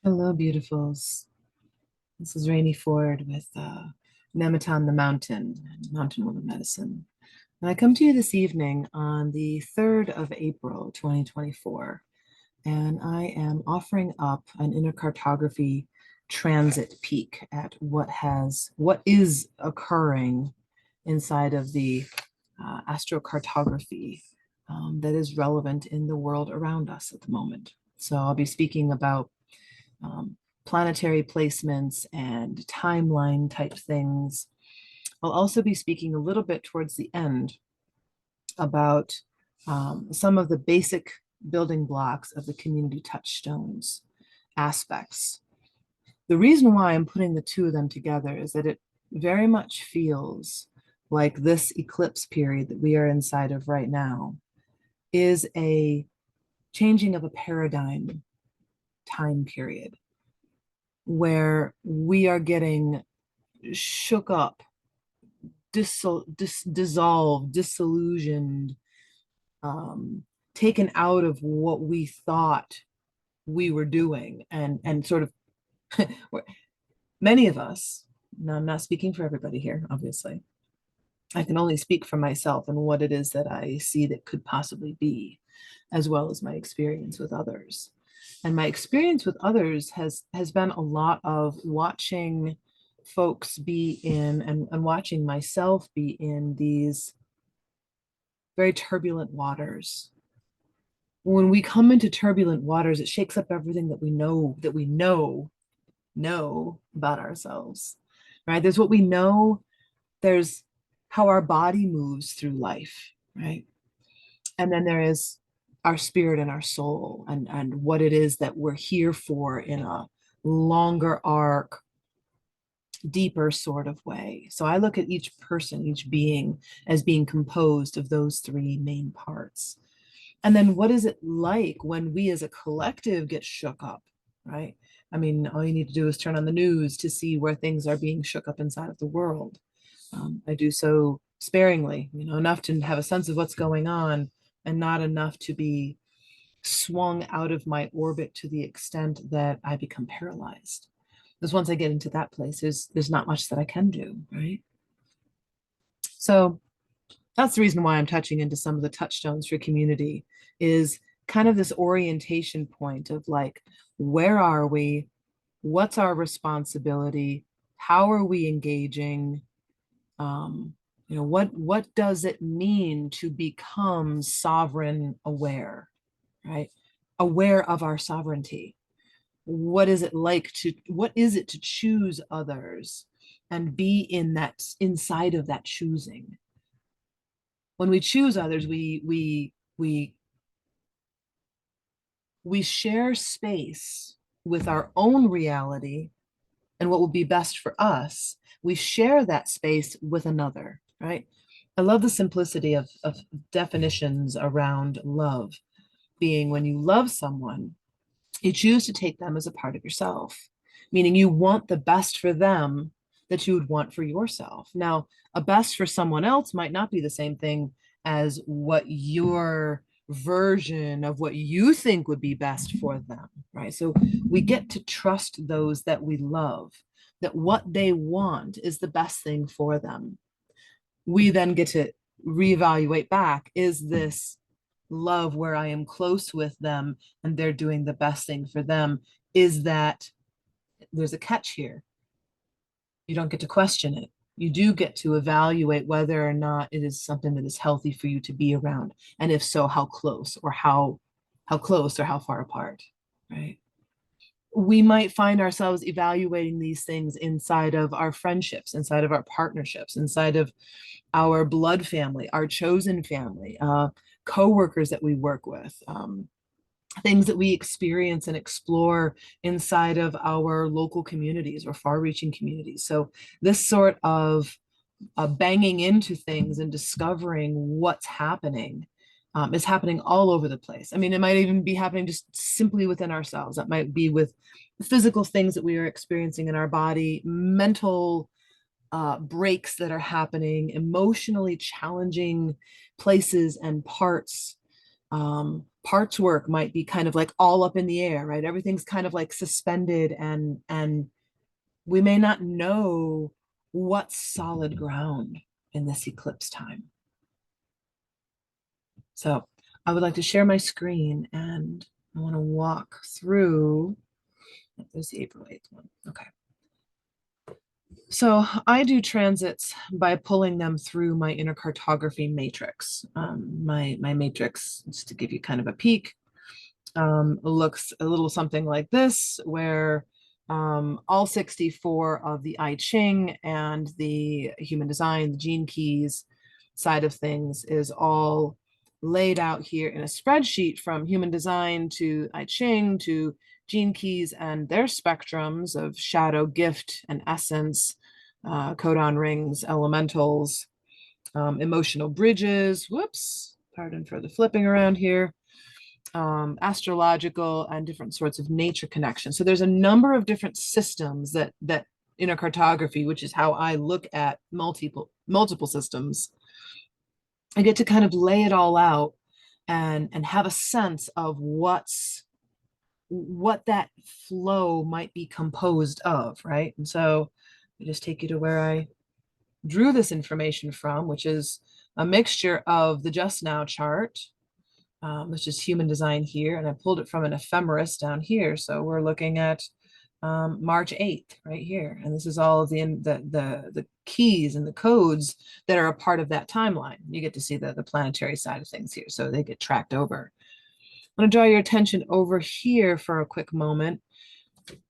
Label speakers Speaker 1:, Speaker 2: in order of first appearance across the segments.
Speaker 1: Hello, beautifuls. This is Rainey Ford with Nematon the Mountain, Mountain Woman Medicine. And I come to you this evening on the 3rd of April, 2024, and I am offering up an InnerCartography transit peek at what is occurring inside of the astrocartography that is relevant in the world around us at the moment. So I'll be speaking about um, planetary placements and timeline type things. I'll also be speaking a little bit towards the end about some of the basic building blocks of the community touchstones aspects. The reason why I'm putting the two of them together is that it very much feels like this eclipse period that we are inside of right now is a changing of a paradigm time period where we are getting shook up, dissolved, disillusioned, taken out of what we thought we were doing, and sort of many of us. Now, I'm not speaking for everybody here, obviously. I can only speak for myself and what it is that I see that could possibly be, as well as my experience with others. And my experience with others has been a lot of watching folks be in and watching myself be in these very turbulent waters. When we come into turbulent waters, it shakes up everything that we know about ourselves. Right? There's what we know, there's how our body moves through life, right? And then there is our spirit and our soul and what it is that we're here for in a longer arc, deeper sort of way. So I look at each person, each being, as being composed of those three main parts. And then what is it like when we as a collective get shook up, right? I mean, all you need to do is turn on the news to see where things are being shook up inside of the world. I do so sparingly, enough to have a sense of what's going on and not enough to be swung out of my orbit to the extent that I become paralyzed. Because once I get into that place, there's not much that I can do, right? So that's the reason why I'm touching into some of the touchstones for community is kind of this orientation point of like, where are we? What's our responsibility? How are we engaging? What does it mean to become sovereign aware, right? Aware of our sovereignty. What is it to choose others and be in that inside of that choosing? When we choose others, we share space with our own reality and what will be best for us. We share that space with another, right? I love the simplicity of definitions around love being when you love someone, you choose to take them as a part of yourself, meaning you want the best for them that you would want for yourself. Now, a best for someone else might not be the same thing as what your version of what you think would be best for them, right? So we get to trust those that we love, that what they want is the best thing for them. We then get to reevaluate back, is this love where I am close with them and they're doing the best thing for them? Is that there's a catch here? You don't get to question it. You do get to evaluate whether or not it is something that is healthy for you to be around. And if so, how close or how close or how far apart, right? We might find ourselves evaluating these things inside of our friendships, inside of our partnerships, inside of our blood family, our chosen family, coworkers that we work with, things that we experience and explore inside of our local communities or far-reaching communities. So this sort of banging into things and discovering what's happening is happening all over the place. I mean, it might even be happening just simply within ourselves. That might be with physical things that we are experiencing in our body, mental breaks that are happening, emotionally challenging places and parts Parts work might be kind of like all up in the air, right? Everything's kind of like suspended, and we may not know what's solid ground in this eclipse time. So I would like to share my screen, and I want to walk through. There's the April 8th one. Okay. So I do transits by pulling them through my InnerCartography matrix. My matrix, just to give you kind of a peek, looks a little something like this, where all 64 of the I Ching and the human design, the gene keys side of things is all laid out here in a spreadsheet, from human design to I Ching to gene keys and their spectrums of shadow, gift, and essence, codon rings, elementals, emotional bridges. Whoops, pardon for the flipping around here. Astrological and different sorts of nature connections. So there's a number of different systems that InnerCartography, which is how I look at multiple systems, I get to kind of lay it all out and have a sense of what that flow might be composed of, right? And so I just take you to where I drew this information from, which is a mixture of the Just Now chart, which is human design here, and I pulled it from an ephemeris down here. So we're looking at March 8th right here, and this is all of the keys and the codes that are a part of that timeline. You get to see the planetary side of things here, so they get tracked over. I want to draw your attention over here for a quick moment.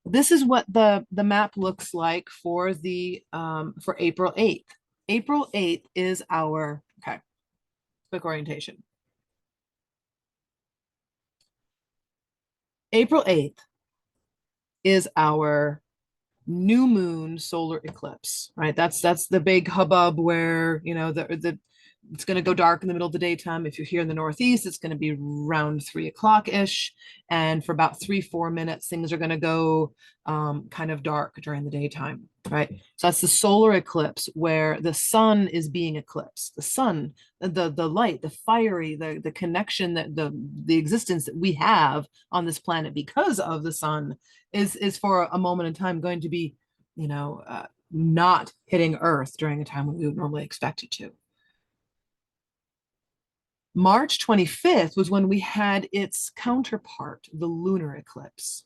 Speaker 1: This is what the map looks like for the for April 8th. April 8th is our, okay, quick orientation. April 8th is our new moon solar eclipse, right? That's the big hubbub where, you know, the it's going to go dark in the middle of the daytime. If you're here in the Northeast, it's going to be around 3 o'clock ish. And for about 3-4 minutes, things are going to go kind of dark during the daytime, right? So that's the solar eclipse, where the sun is being eclipsed. The sun, the light, the fiery, the connection, that the existence that we have on this planet because of the sun is for a moment in time going to be, you know, not hitting Earth during a time when we would normally expect it to. March 25th was when we had its counterpart, the lunar eclipse.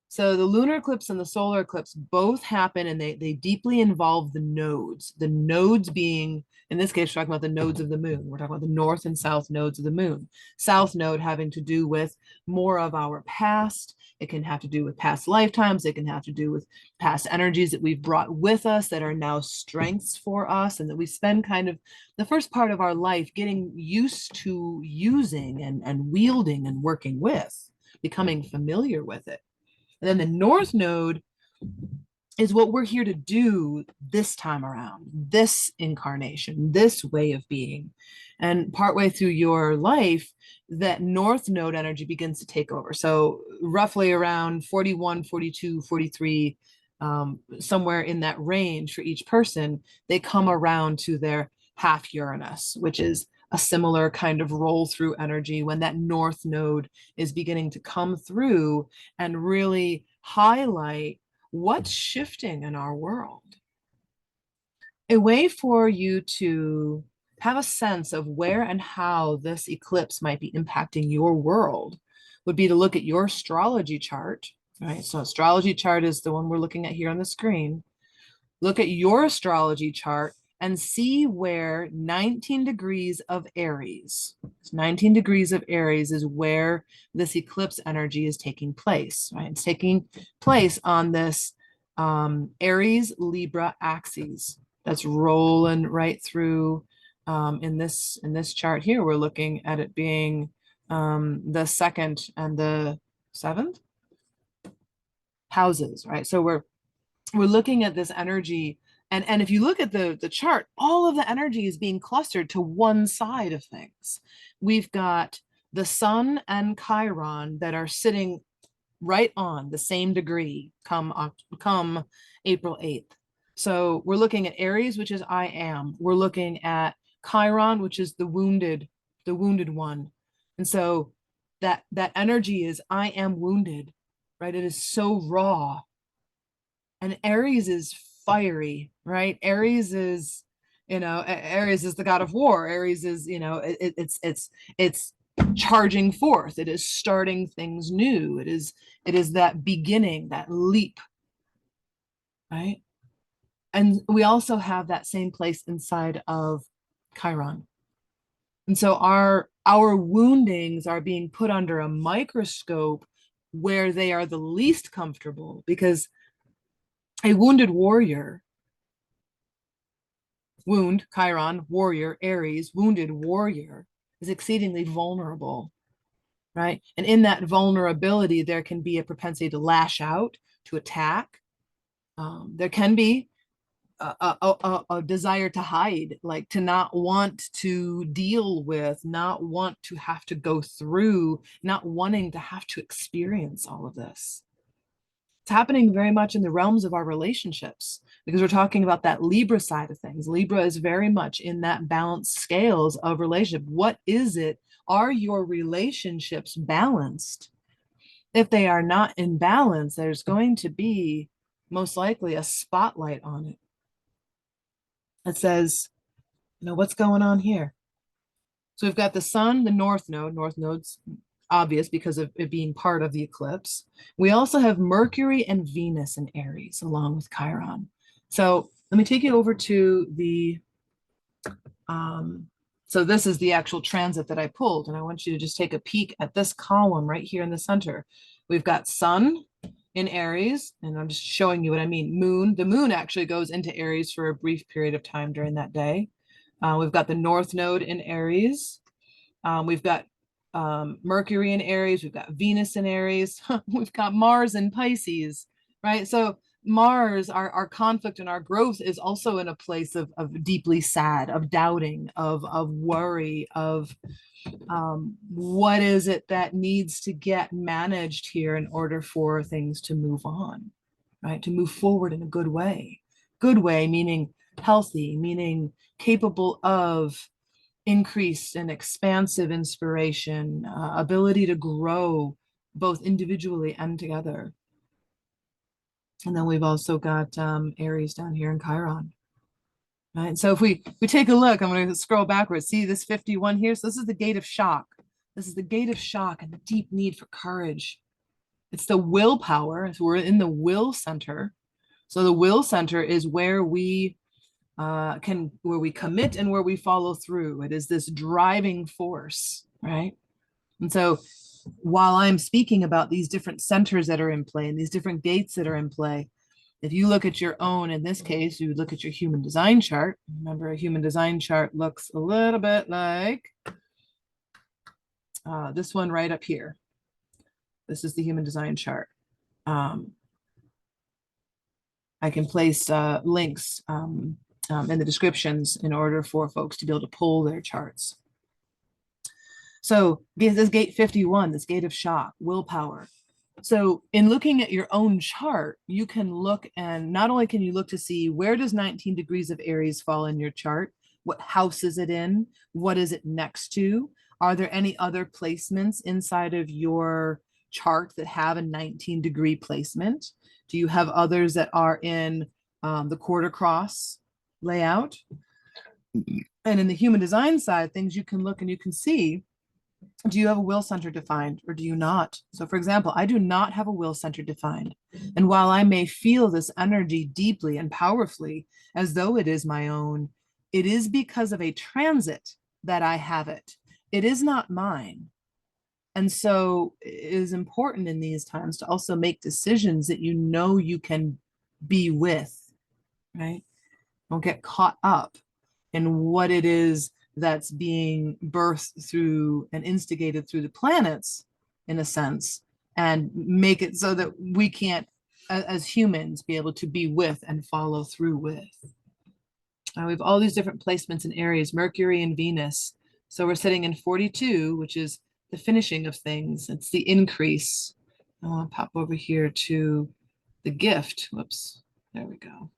Speaker 1: So the lunar eclipse and the solar eclipse both happen, and they deeply involve the nodes being, in this case, we're talking about the nodes of the moon. We're talking about the north and south nodes of the moon. South node having to do with more of our past. It can have to do with past lifetimes. It can have to do with past energies that we've brought with us that are now strengths for us, and that we spend kind of the first part of our life getting used to using and wielding and working with, becoming familiar with it. And then the north node is what we're here to do this time around, this incarnation, this way of being. And partway through your life, that north node energy begins to take over. So roughly around 41, 42, 43, somewhere in that range for each person, they come around to their half Uranus, which is a similar kind of roll through energy when that north node is beginning to come through and really highlight what's shifting in our world. A way for you to have a sense of where and how this eclipse might be impacting your world would be to look at your astrology chart, right? So astrology chart is the one we're looking at here on the screen. Look at your astrology chart and see where 19 degrees of Aries, 19 degrees of Aries is where this eclipse energy is taking place, right? It's taking place on this Aries Libra axis that's rolling right through in this chart here. We're looking at it being the second and the seventh houses, right? So we're looking at this energy, and if you look at the chart, all of the energy is being clustered to one side of things. We've got the sun and Chiron that are sitting right on the same degree come April 8th. So we're looking at Aries, which is I am. We're looking at Chiron, which is the wounded one. And so that energy is, I am wounded, right? It is so raw. And Aries is fiery, right? Aries is, Aries is the god of war. Aries is, it's charging forth. It is starting things new. It is that beginning, that leap, right? And we also have that same place inside of Chiron. And so our woundings are being put under a microscope where they are the least comfortable, because a wounded warrior, wound, Chiron, warrior, Aries, wounded warrior, is exceedingly vulnerable, right? And in that vulnerability, there can be a propensity to lash out, to attack. There can be a desire to hide, like to not want to deal with, not want to have to go through, not wanting to have to experience all of this. It's happening very much in the realms of our relationships, because we're talking about that Libra side of things. Libra is very much in that balanced scales of relationship. What is it? Are your relationships balanced? If they are not in balance, there's going to be most likely a spotlight on it. It says, what's going on here? So we've got the sun, the north node's obvious because of it being part of the eclipse. We also have Mercury and Venus in Aries along with Chiron. So let me take you over to so this is the actual transit that I pulled, and I want you to just take a peek at this column right here in the center. We've got sun in Aries, and I'm just showing you what I mean. The moon actually goes into Aries for a brief period of time during that day. We've got the North Node in Aries. We've got Mercury in Aries. We've got Venus in Aries. We've got Mars in Pisces, right? So Mars, our conflict and our growth is also in a place of deeply sad, of doubting, of worry, of what is it that needs to get managed here in order for things to move on, right? To move forward in a good way. Good way, meaning healthy, meaning capable of increased and expansive inspiration, ability to grow both individually and together. And then we've also got Aries down here in Chiron. Right. So if we take a look, I'm going to scroll backwards. See this 51 here? So this is the gate of shock. This is the gate of shock and the deep need for courage. It's the willpower. So we're in the will center. So the will center is where we where we commit and where we follow through. It is this driving force, right? And so while I'm speaking about these different centers that are in play and these different gates that are in play, if you look at your own, in this case, you look at your human design chart. Remember, a human design chart looks a little bit like this one right up here. This is the human design chart. I can place links in the descriptions in order for folks to be able to pull their charts. So this gate 51, this gate of shock, willpower. So in looking at your own chart, you can look, and not only can you look to see where does 19 degrees of Aries fall in your chart, what house is it in, what is it next to, are there any other placements inside of your chart that have a 19-degree placement? Do you have others that are in the quarter cross layout? And in the human design side, things you can look and you can see, do you have a will center defined or do you not? So for example, I do not have a will center defined. And while I may feel this energy deeply and powerfully as though it is my own, it is because of a transit that I have it. It is not mine. And so it is important in these times to also make decisions that you know you can be with, right? Don't get caught up in what it is that's being birthed through and instigated through the planets, in a sense, and make it so that we can't, as humans, be able to be with and follow through with. We have all these different placements in Aries, Mercury and Venus. So we're sitting in 42, which is the finishing of things. It's the increase. I'll pop over here to the gift. Whoops, there we go.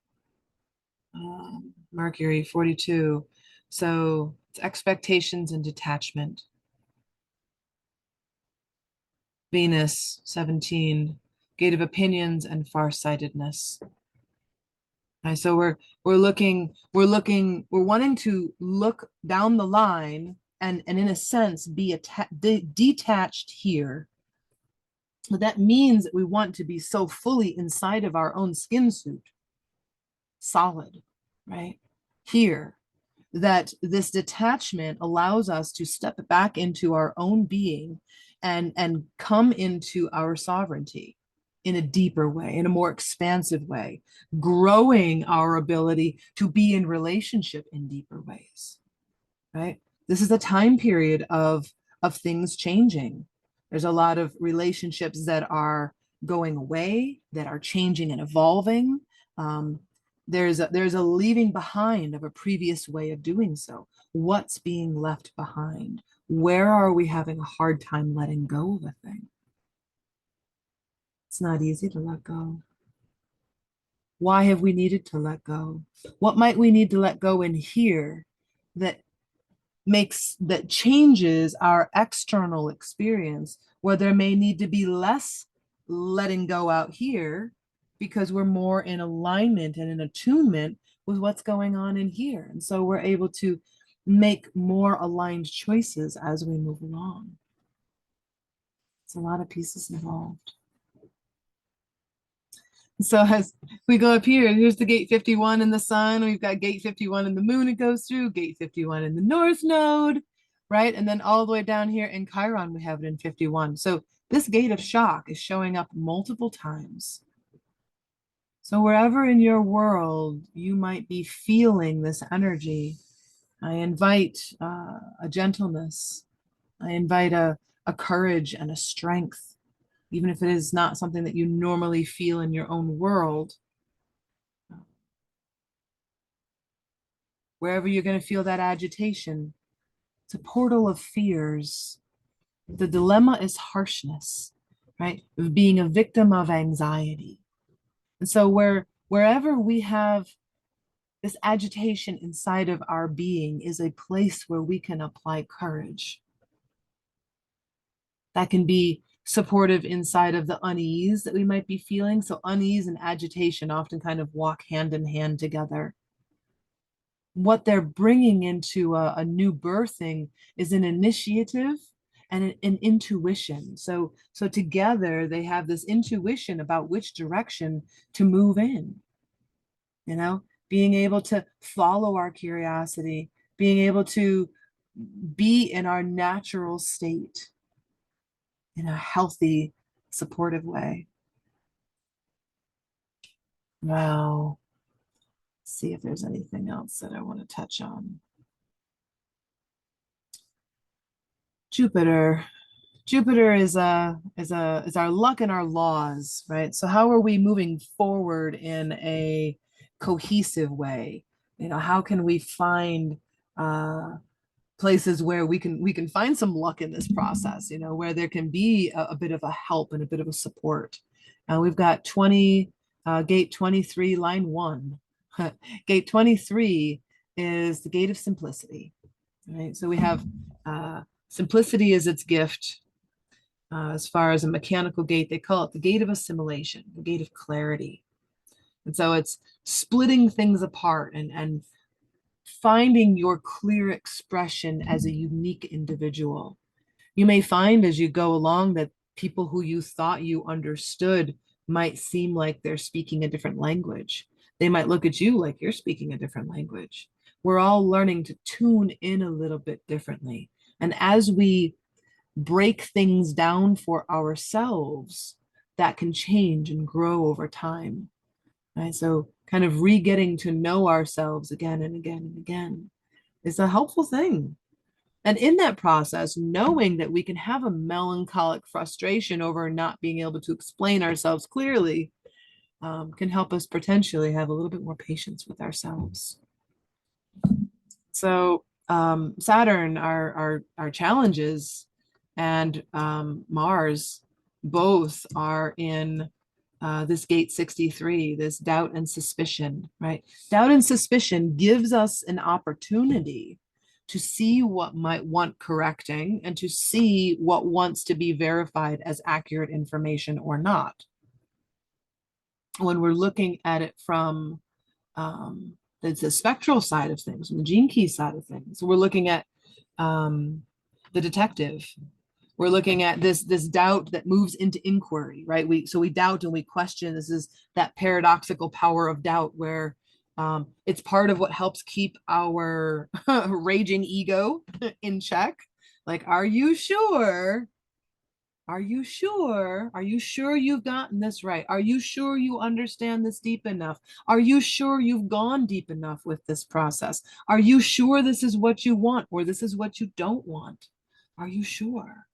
Speaker 1: Mercury 42. So it's expectations and detachment. Venus, 17, gate of opinions and farsightedness. Right, so we're wanting to look down the line and in a sense be detached here. So that means that we want to be so fully inside of our own skin suit, solid, right? Here, that this detachment allows us to step back into our own being and come into our sovereignty in a deeper way, in a more expansive way, growing our ability to be in relationship in deeper ways, right? This is a time period of things changing. There's a lot of relationships that are going away, that are changing and evolving. Um, there's a leaving behind of a previous way of doing so. What's being left behind? Where are we having a hard time letting go of a thing? It's not easy to let go. Why have we needed to let go? What might we need to let go in here that changes our external experience, where there may need to be less letting go out here because we're more in alignment and in attunement with what's going on in here. And so we're able to make more aligned choices as we move along. It's a lot of pieces involved. So as we go up here, here's the gate 51 in the sun. We've got gate 51 in the moon it goes through, gate 51 in the north node, right? And then all the way down here in Chiron, we have it in 51. So this gate of shock is showing up multiple times. So wherever in your world you might be feeling this energy, I invite a gentleness. I invite a courage and a strength, even if it is not something that you normally feel in your own world. Wherever you're going to feel that agitation, it's a portal of fears. The dilemma is harshness, right? Of being a victim of anxiety. And so wherever we have this agitation inside of our being is a place where we can apply courage. That can be supportive inside of the unease that we might be feeling. So unease and agitation often kind of walk hand in hand together. What they're bringing into a new birthing is an initiative and an intuition. So together they have this intuition about which direction to move in, being able to follow our curiosity, being able to be in our natural state in a healthy, supportive way. Wow. See if there's anything else that I want to touch on. Jupiter. Jupiter is our luck and our laws, right? So how are we moving forward in a cohesive way? How can we find places where we can find some luck in this process, where there can be a bit of a help and a bit of a support. We've got gate 23, line 1. Gate 23 is the gate of simplicity, right? So we have simplicity is its gift. As far as a mechanical gate, they call it the gate of assimilation, the gate of clarity. And so it's splitting things apart and finding your clear expression as a unique individual. You may find as you go along that people who you thought you understood might seem like they're speaking a different language. They might look at you like you're speaking a different language. We're all learning to tune in a little bit differently. And as we break things down for ourselves, that can change and grow over time. Right? So kind of re-getting to know ourselves again and again and again is a helpful thing. And in that process, knowing that we can have a melancholic frustration over not being able to explain ourselves clearly can help us potentially have a little bit more patience with ourselves. So Saturn, our challenges, and Mars both are in this gate 63, this doubt and suspicion, right? Doubt and suspicion gives us an opportunity to see what might want correcting and to see what wants to be verified as accurate information or not. When we're looking at it from the spectral side of things, from the gene key side of things, we're looking at the detective. We're looking at this doubt that moves into inquiry, right? We doubt and we question. This is that paradoxical power of doubt where it's part of what helps keep our raging ego in check. Like, are you sure? Are you sure? Are you sure you've gotten this right? Are you sure you understand this deep enough? Are you sure you've gone deep enough with this process? Are you sure this is what you want or this is what you don't want? Are you sure?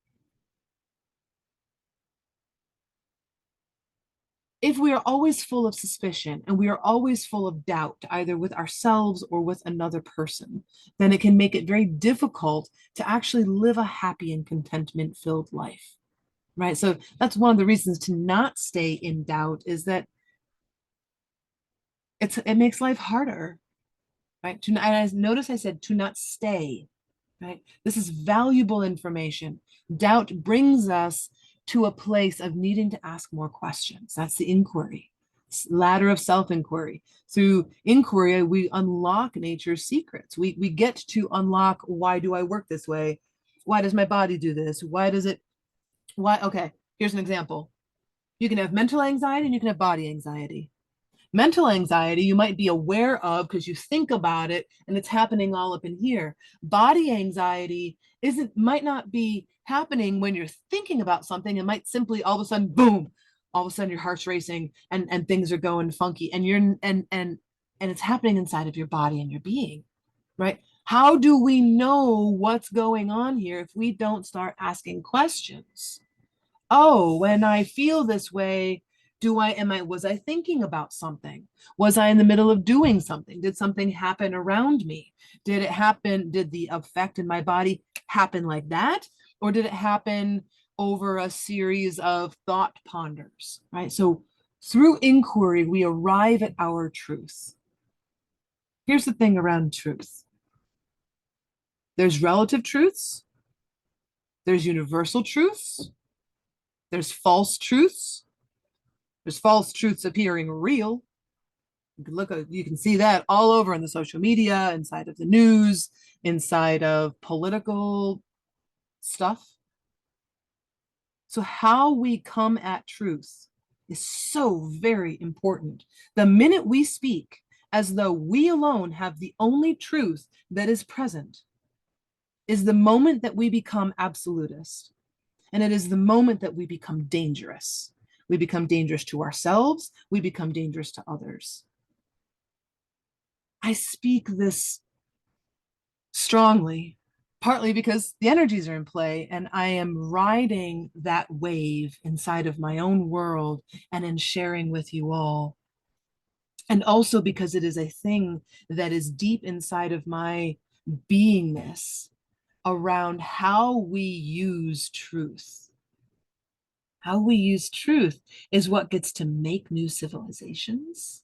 Speaker 1: If we are always full of suspicion and we are always full of doubt, either with ourselves or with another person, then it can make it very difficult to actually live a happy and contentment filled life. Right. So that's one of the reasons to not stay in doubt is that it makes life harder. Right. And I notice I said to not stay. Right. This is valuable information. Doubt brings us to a place of needing to ask more questions. That's the inquiry, ladder of self-inquiry. Through inquiry, we unlock nature's secrets. We get to unlock, why do I work this way? Why does my body do this? Why? Okay, here's an example. You can have mental anxiety and you can have body anxiety. Mental anxiety you might be aware of because you think about it and it's happening all up in here. Body anxiety might not be happening when you're thinking about something. It might simply all of a sudden, boom, all of a sudden your heart's racing and things are going funky and it's happening inside of your body and your being, right? How do we know what's going on here if we don't start asking questions? Oh, when I feel this way, was I thinking about something? Was I in the middle of doing something? Did something happen around me? Did the effect in my body happen like that? Or did it happen over a series of thought ponders, right? So through inquiry, we arrive at our truth. Here's the thing around truth. There's relative truths. There's universal truths. There's false truths. There's false truths appearing real. You can see that all over in the social media, inside of the news, inside of political stuff. So how we come at truth is so very important. The minute we speak as though we alone have the only truth that is present is the moment that we become absolutist. And it is the moment that we become dangerous. We become dangerous to ourselves. We become dangerous to others. I speak this strongly, partly because the energies are in play and I am riding that wave inside of my own world and in sharing with you all. And also because it is a thing that is deep inside of my beingness around how we use truth. How we use truth is what gets to make new civilizations.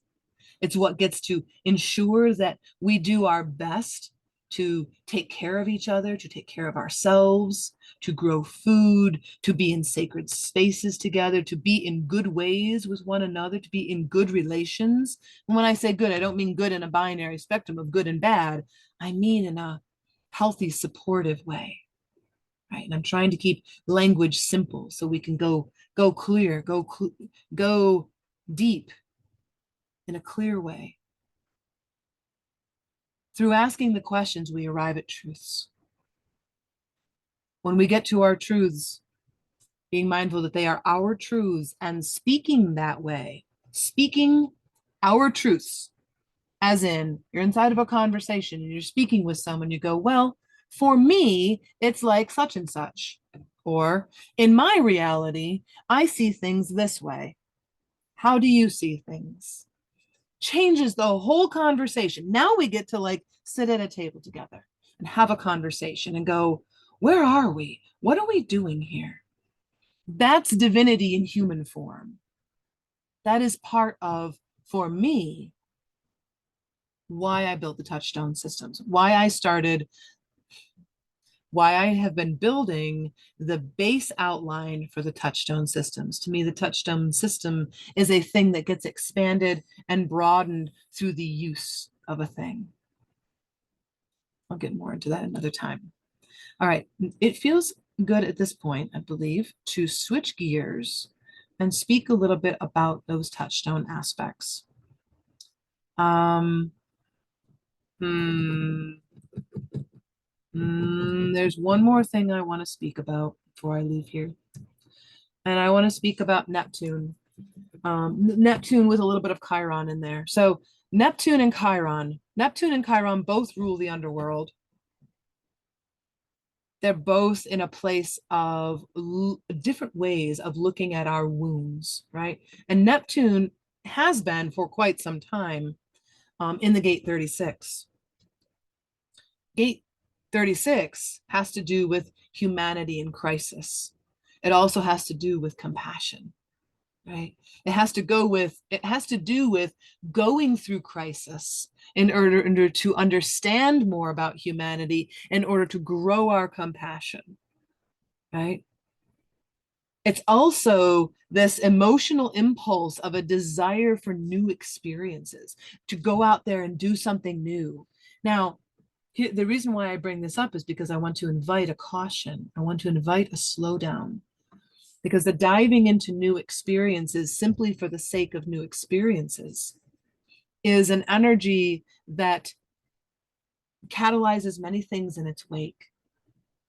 Speaker 1: It's what gets to ensure that we do our best to take care of each other, to take care of ourselves, to grow food, to be in sacred spaces together, to be in good ways with one another, to be in good relations. And when I say good, I don't mean good in a binary spectrum of good and bad. I mean in a healthy, supportive way. Right. And I'm trying to keep language simple so we can go clear, go deep in a clear way. Through asking the questions, we arrive at truths. When we get to our truths, being mindful that they are our truths and speaking that way, speaking our truths, as in you're inside of a conversation and you're speaking with someone, you go, well, for me, it's like such and such. Or in my reality, I see things this way. How do you see things? Changes the whole conversation. Now we get to like sit at a table together and have a conversation and go, where are we? What are we doing here? That's divinity in human form. That is part of, for me, why I built the TouchStone systems, why I started why I have been building the base outline for the touchstone systems. To me, the touchstone system is a thing that gets expanded and broadened through the use of a thing. I'll get more into that another time. All right, it feels good at this point, I believe, to switch gears and speak a little bit about those touchstone aspects. Um, hmm, there's one more thing I want to speak about before I leave here. And I want to speak about Neptune. Neptune with a little bit of Chiron in there. So Neptune and Chiron both rule the underworld. They're both in a place of different ways of looking at our wounds, right? And Neptune has been for quite some time in the gate 36. Gate 36 has to do with humanity in crisis. It also has to do with compassion, right? It has to do with going through crisis in order to understand more about humanity, in order to grow our compassion, right? It's also this emotional impulse of a desire for new experiences, to go out there and do something new. Now, the reason why I bring this up is because I want to invite a caution. I want to invite a slowdown, because the diving into new experiences simply for the sake of new experiences is an energy that catalyzes many things in its wake,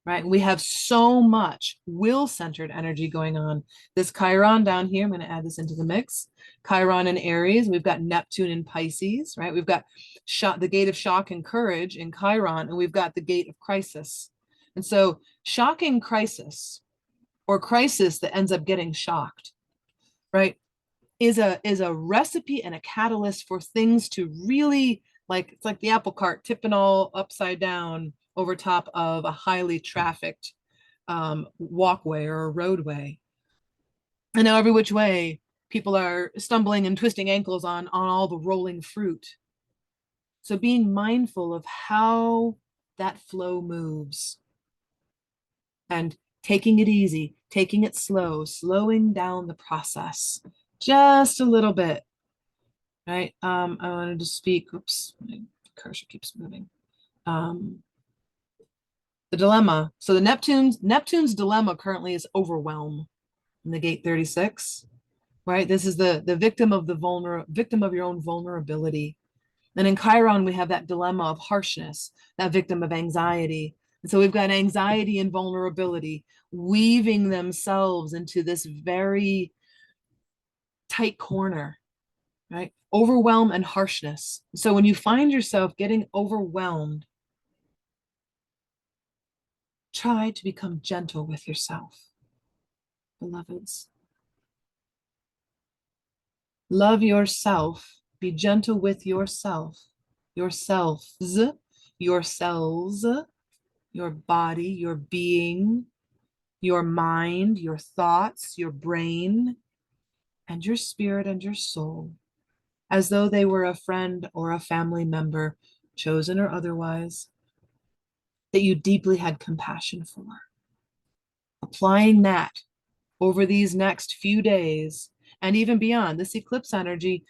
Speaker 1: right? We have so much will-centered energy going on. This Chiron down here, I'm going to add this into the mix. Chiron in Aries, we've got Neptune in Pisces, right? We've got the gate of shock and courage in Chiron, and we've got the gate of crisis. And so shocking crisis, or crisis that ends up getting shocked, right, is a recipe and a catalyst for things to really, like, it's like the apple cart tipping all upside down over top of a highly trafficked walkway or a roadway. And now every which way, people are stumbling and twisting ankles on all the rolling fruit. So being mindful of how that flow moves and taking it easy, taking it slow, slowing down the process just a little bit, right? I wanted to speak, oops, my cursor keeps moving. The dilemma. So the Neptune's dilemma currently is overwhelm in the gate 36, right? This is the victim of victim of your own vulnerability. And in Chiron, we have that dilemma of harshness, that victim of anxiety. And so we've got anxiety and vulnerability weaving themselves into this very tight corner, right? Overwhelm and harshness. So when you find yourself getting overwhelmed, try to become gentle with yourself, beloveds. Love yourself. Be gentle with yourself, yourselves, yourselves, your body, your being, your mind, your thoughts, your brain, and your spirit and your soul, as though they were a friend or a family member, chosen or otherwise, that you deeply had compassion for. Applying that over these next few days and even beyond. This eclipse energy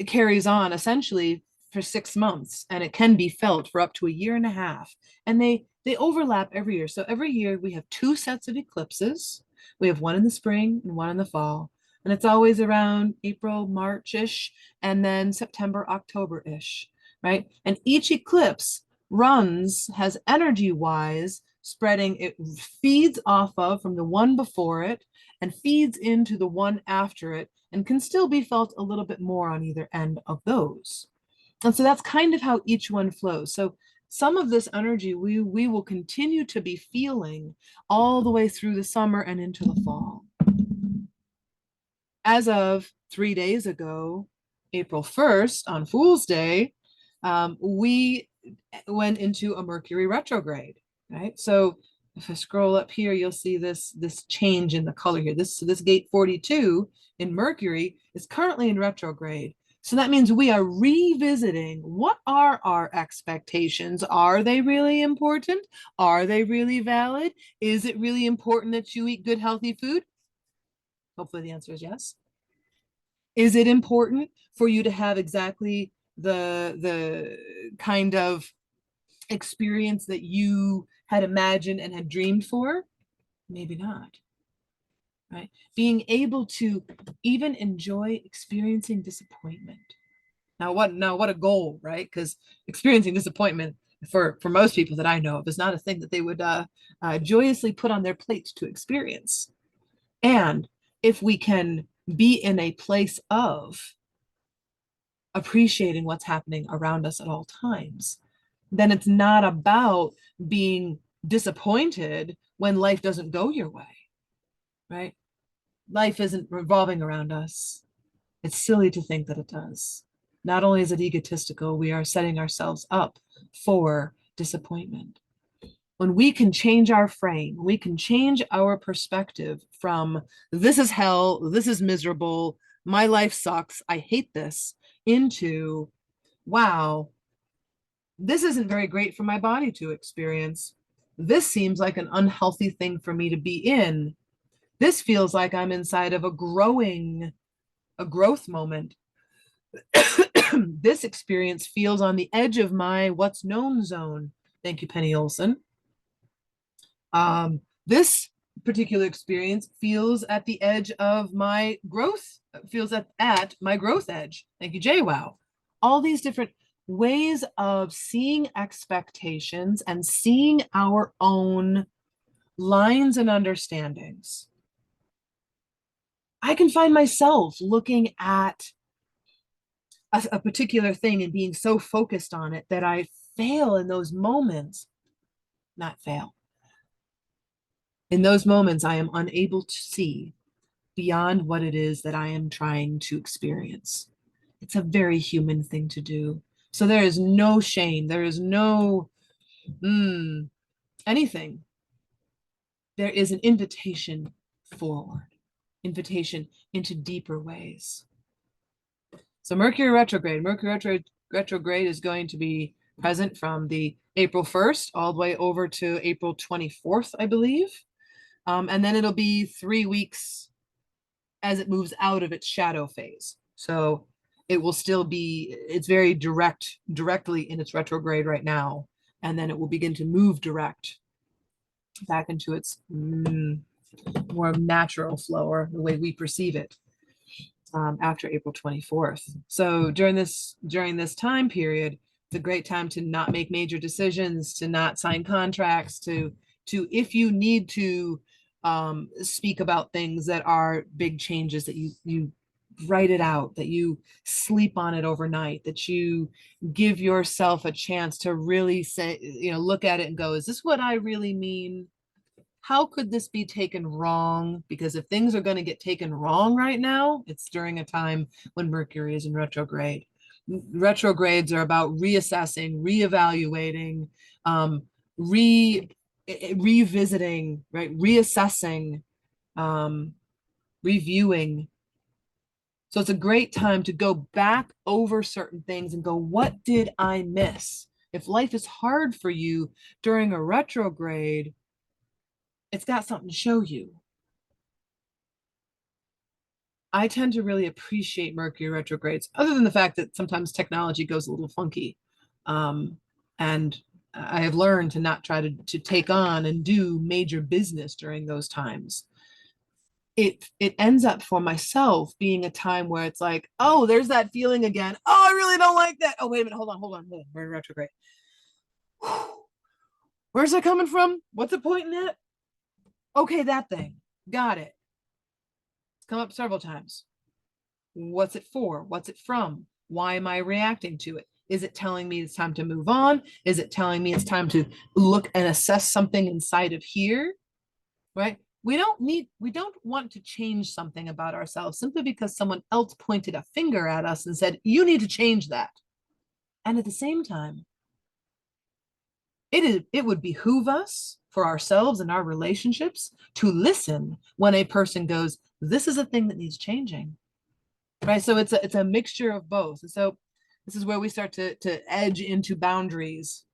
Speaker 1: carries on essentially for 6 months, and it can be felt for up to a year and a half. And they overlap every year. So every year we have 2 sets of eclipses. We have one in the spring and one in the fall. And it's always around April, March-ish, and then September, October-ish, right? And each eclipse has energy-wise spreading, it feeds off of from the one before it and feeds into the one after it, and can still be felt a little bit more on either end of those. And so that's kind of how each one flows. So some of this energy we will continue to be feeling all the way through the summer and into the fall. As of 3 days ago, April 1st, on Fool's Day, we went into a Mercury retrograde, right? So if I scroll up here, you'll see this change in the color here. This gate 42 in Mercury is currently in retrograde. So that means we are revisiting, what are our expectations? Are they really important? Are they really valid? Is it really important that you eat good, healthy food? Hopefully the answer is yes. Is it important for you to have exactly the kind of experience that you had imagined and had dreamed for? Maybe not. Right? Being able to even enjoy experiencing disappointment. Now what a goal, right? Because experiencing disappointment for most people that I know of is not a thing that they would joyously put on their plate to experience. And if we can be in a place of appreciating what's happening around us at all times, then it's not about being disappointed when life doesn't go your way, right? Life isn't revolving around us. It's silly to think that it does. Not only is it egotistical, we are setting ourselves up for disappointment. When we can change our frame, we can change our perspective from this is hell, this is miserable, my life sucks, I hate this, into wow, this isn't very great for my body to experience. This seems like an unhealthy thing for me to be in. This feels like I'm inside of a growth moment. This experience feels on the edge of my what's known zone. Thank you, Penny Olson. This particular experience feels at the edge of my growth, feels at my growth edge. Thank you, JWoww. All these different ways of seeing expectations and seeing our own lines and understandings. I can find myself looking at a particular thing and being so focused on it that I fail in those moments. Not fail. In those moments, I am unable to see beyond what it is that I am trying to experience. It's a very human thing to do. So there is no shame. There is no anything. There is an invitation forward, invitation into deeper ways. So Mercury retrograde is going to be present from the April 1st all the way over to April 24th, I believe. And then it'll be 3 weeks as it moves out of its shadow phase. So it will still be, it's very directly in its retrograde right now. And then it will begin to move direct back into its more natural flow, or the way we perceive it, after April 24th. So during this time period, it's a great time to not make major decisions, to not sign contracts, to if you need to speak about things that are big changes, that you write it out, that you sleep on it overnight, that you give yourself a chance to really say, look at it and go, is this what I really mean? How could this be taken wrong? Because if things are going to get taken wrong right now, it's during a time when Mercury is in retrograde. Retrogrades are about reassessing, reevaluating, revisiting, right? Reassessing, reviewing. So it's a great time to go back over certain things and go, what did I miss? If life is hard for you during a retrograde, it's got something to show you. I tend to really appreciate Mercury retrogrades, other than the fact that sometimes technology goes a little funky. And I have learned to not try to take on and do major business during those times. It ends up for myself being a time where it's like, oh, there's that feeling again. Oh, I really don't like that. Oh, wait a minute. Hold on. We're in retrograde. Where's that coming from? What's it pointing at? Okay, that thing. Got it. It's come up several times. What's it for? What's it from? Why am I reacting to it? Is it telling me it's time to move on? Is it telling me it's time to look and assess something inside of here? Right? We don't want to change something about ourselves simply because someone else pointed a finger at us and said, you need to change that. And at the same time, it would behoove us, for ourselves and our relationships, to listen when a person goes, this is a thing that needs changing. right? So it's a mixture of both. And so this is where we start to edge into boundaries.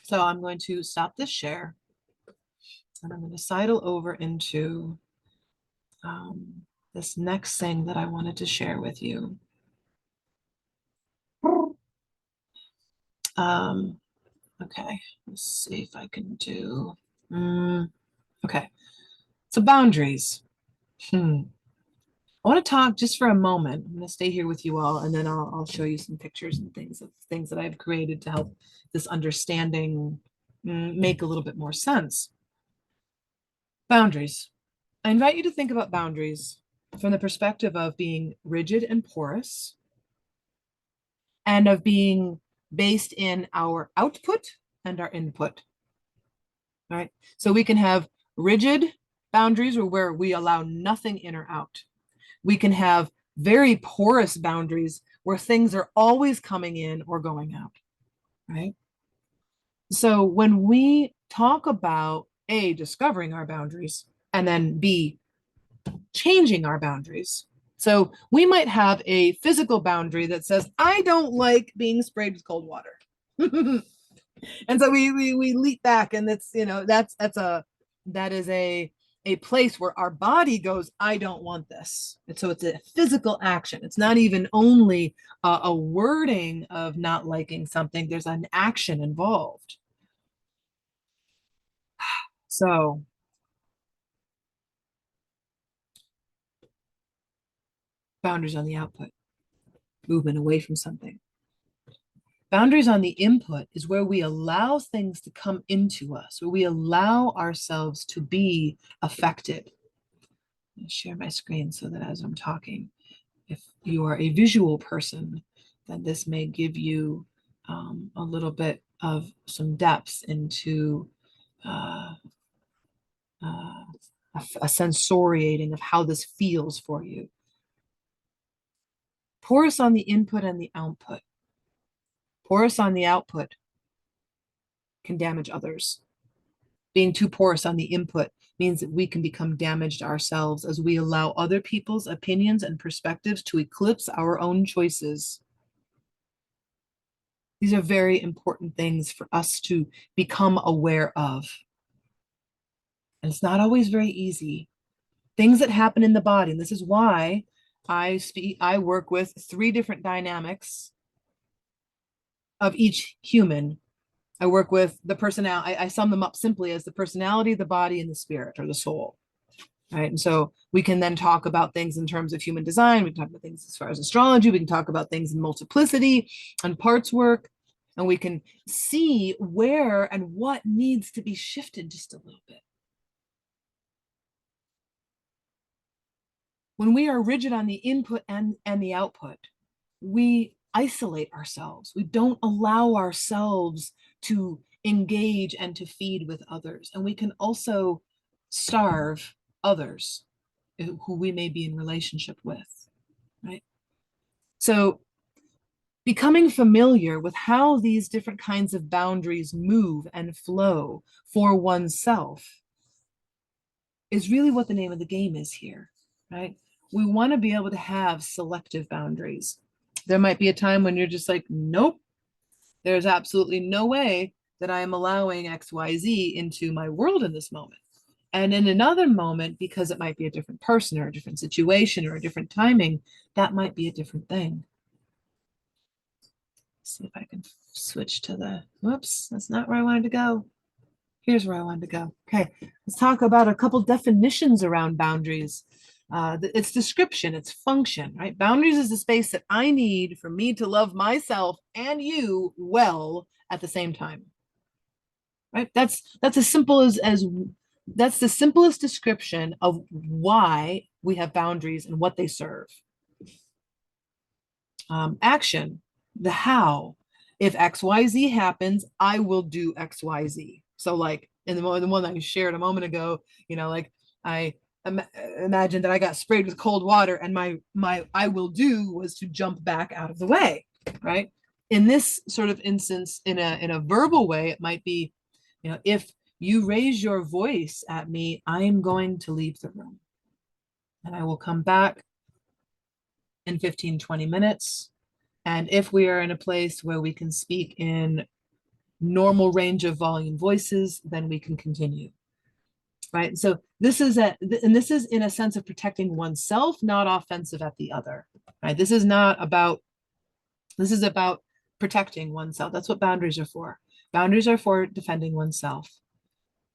Speaker 1: So I'm going to stop this share and I'm going to sidle over into this next thing that I wanted to share with you. Okay, let's see if I can do. Okay, so boundaries. I want to talk just for a moment. I'm going to stay here with you all, and then I'll show you some pictures and things that I've created to help this understanding make a little bit more sense. Boundaries. I invite you to think about boundaries from the perspective of being rigid and porous, and of being based in our output and our input. All right. So we can have rigid boundaries where we allow nothing in or out. We can have very porous boundaries where things are always coming in or going out. Right. So when we talk about A, discovering our boundaries, and then B, changing our boundaries. So we might have a physical boundary that says, I don't like being sprayed with cold water. And so we leap back, and that's, that is a place where our body goes, I don't want this. And so it's a physical action. It's not even only a wording of not liking something, there's an action involved. So boundaries on the output, movement away from something. Boundaries on the input is where we allow things to come into us, where we allow ourselves to be affected. I'll share my screen so that as I'm talking, if you are a visual person, then this may give you a little bit of some depth into a sensoriating of how this feels for you. Porous on the input and the output. Porous on the output can damage others. Being too porous on the input means that we can become damaged ourselves as we allow other people's opinions and perspectives to eclipse our own choices. These are very important things for us to become aware of. And it's not always very easy. Things that happen in the body, and this is why I work with 3 different dynamics of each human. I work with the personality. I sum them up simply as the personality, the body, and the spirit or the soul. Right. And so we can then talk about things in terms of human design. We can talk about things as far as astrology. We can talk about things in multiplicity and parts work. And we can see where and what needs to be shifted just a little bit. When we are rigid on the input and the output, we isolate ourselves. We don't allow ourselves to engage and to feed with others. And we can also starve others who we may be in relationship with, right? So becoming familiar with how these different kinds of boundaries move and flow for oneself is really what the name of the game is here, right? We want to be able to have selective boundaries. There might be a time when you're just like, nope, there's absolutely no way that I am allowing XYZ into my world in this moment. And in another moment, because it might be a different person or a different situation or a different timing, that might be a different thing. Let's see if I can switch to the, whoops, that's not where I wanted to go. Here's where I wanted to go. Okay, let's talk about a couple definitions around boundaries. Its description, its function, right? Boundaries is the space that I need for me to love myself and you well at the same time. Right? That's as simple as that's the simplest description of why we have boundaries and what they serve. Action, the how. If XYZ happens, I will do XYZ. So like in the one that I shared a moment ago, like I imagine that I got sprayed with cold water and my I will do was to jump back out of the way, right? In this sort of instance, in a verbal way, it might be, if you raise your voice at me, I am going to leave the room and I will come back in 15, 20 minutes. And if we are in a place where we can speak in normal range of volume voices, then we can continue. Right. So this is this is in a sense of protecting oneself, not offensive at the other. Right. This is about protecting oneself. That's what boundaries are for. Boundaries are for defending oneself,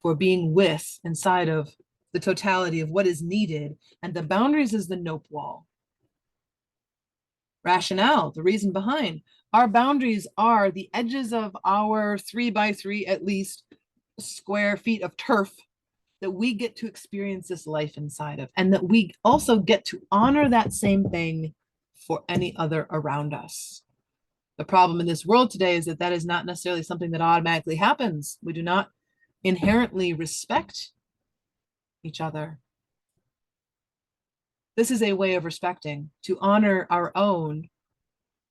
Speaker 1: for being with inside of the totality of what is needed. And the boundaries is the nope wall. Rationale, the reason behind our boundaries are the edges of our 3x3 at least square feet of turf that we get to experience this life inside of, and that we also get to honor that same thing for any other around us. The problem in this world today is that that is not necessarily something that automatically happens. We do not inherently respect each other. This is a way of respecting, to honor our own